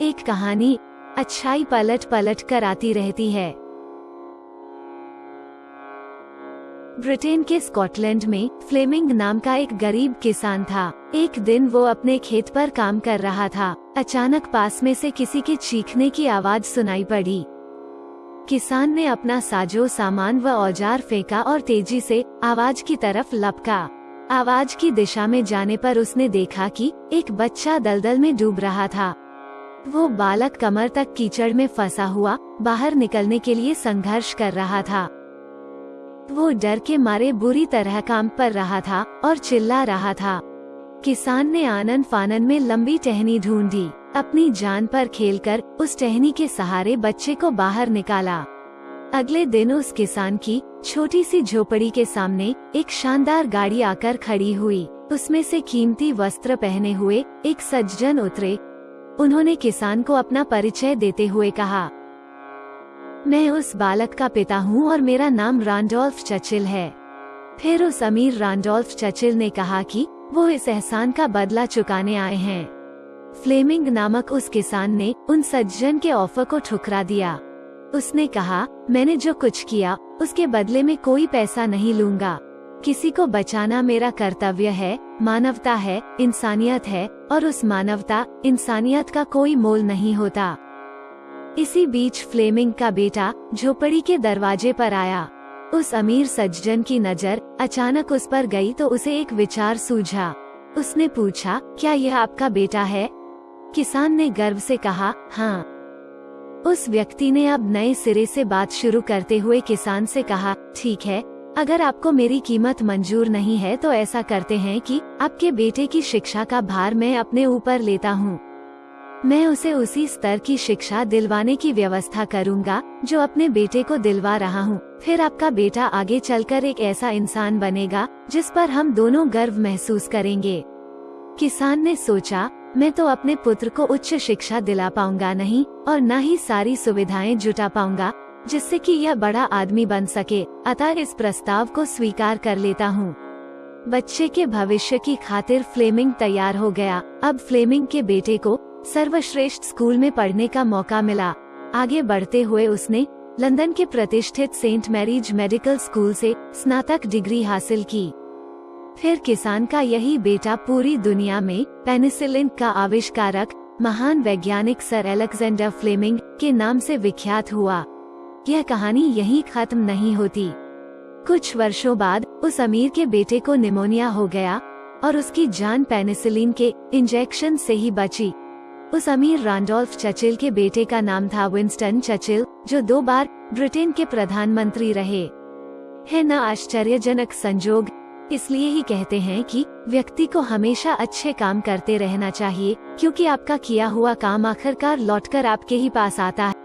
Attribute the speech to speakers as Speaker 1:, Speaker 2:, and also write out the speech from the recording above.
Speaker 1: एक कहानी अच्छाई पलट पलट कर आती रहती है। ब्रिटेन के स्कॉटलैंड में फ्लेमिंग नाम का एक गरीब किसान था। एक दिन वो अपने खेत पर काम कर रहा था। अचानक पास में से किसी के चीखने की आवाज सुनाई पड़ी। किसान ने अपना साजो सामान व औजार फेंका और तेजी से आवाज की तरफ लपका। आवाज की दिशा में जाने पर उसने देखा कि एक बच्चा दलदल में डूब रहा था। वो बालक कमर तक कीचड़ में फंसा हुआ बाहर निकलने के लिए संघर्ष कर रहा था। वो डर के मारे बुरी तरह कांप पर रहा था और चिल्ला रहा था। किसान ने आनन फानन में लंबी टहनी ढूंढी। अपनी जान पर खेलकर उस टहनी के सहारे बच्चे को बाहर निकाला। अगले दिन उस किसान की छोटी सी झोपड़ी के सामने एक शानदार गाड़ी आकर खड़ी हुई। उसमें से कीमती वस्त्र पहने हुए एक सज्जन उतरे। उन्होंने किसान को अपना परिचय देते हुए कहा, मैं उस बालक का पिता हूँ और मेरा नाम रैंडोल्फ चर्चिल है। फिर उस अमीर रैंडोल्फ चर्चिल ने कहा कि वो इस एहसान का बदला चुकाने आए हैं। फ्लेमिंग नामक उस किसान ने उन सज्जन के ऑफर को ठुकरा दिया। उसने कहा, मैंने जो कुछ किया उसके बदले में कोई पैसा नहीं लूंगा। किसी को बचाना मेरा कर्तव्य है, मानवता है, इंसानियत है और उस मानवता इंसानियत का कोई मोल नहीं होता। इसी बीच फ्लेमिंग का बेटा झोपड़ी के दरवाजे पर आया। उस अमीर सज्जन की नजर अचानक उस पर गई तो उसे एक विचार सूझा। उसने पूछा, क्या यह आपका बेटा है? किसान ने गर्व से कहा, हाँ। उस व्यक्ति ने अब नए सिरे से बात शुरू करते हुए किसान से कहा, ठीक है, अगर आपको मेरी कीमत मंजूर नहीं है तो ऐसा करते हैं कि आपके बेटे की शिक्षा का भार मैं अपने ऊपर लेता हूँ। मैं उसे उसी स्तर की शिक्षा दिलवाने की व्यवस्था करूँगा जो अपने बेटे को दिलवा रहा हूँ। फिर आपका बेटा आगे चलकर एक ऐसा इंसान बनेगा जिस पर हम दोनों गर्व महसूस करेंगे। किसान ने सोचा, मैं तो अपने पुत्र को उच्च शिक्षा दिला पाऊंगा नहीं और न ही सारी सुविधाएं जुटा पाऊंगा जिससे कि यह बड़ा आदमी बन सके, अतः इस प्रस्ताव को स्वीकार कर लेता हूँ। बच्चे के भविष्य की खातिर फ्लेमिंग तैयार हो गया। अब फ्लेमिंग के बेटे को सर्वश्रेष्ठ स्कूल में पढ़ने का मौका मिला। आगे बढ़ते हुए उसने लंदन के प्रतिष्ठित सेंट मैरीज मेडिकल स्कूल से स्नातक डिग्री हासिल की। फिर किसान का यही बेटा पूरी दुनिया में पेनिसिलिन का आविष्कारक महान वैज्ञानिक सर अलेक्जेंडर फ्लेमिंग के नाम से विख्यात हुआ। यह कहानी यहीं खत्म नहीं होती। कुछ वर्षों बाद उस अमीर के बेटे को निमोनिया हो गया और उसकी जान पेनिसिलिन के इंजेक्शन से ही बची। उस अमीर रैंडोल्फ चर्चिल के बेटे का नाम था विंस्टन चर्चिल, जो 2 बार ब्रिटेन के प्रधानमंत्री रहे। है न आश्चर्यजनक संजोग? इसलिए ही कहते हैं कि व्यक्ति को हमेशा अच्छे काम करते रहना चाहिए, क्योंकि आपका किया हुआ काम आखिरकार लौटकर आपके ही पास आता है।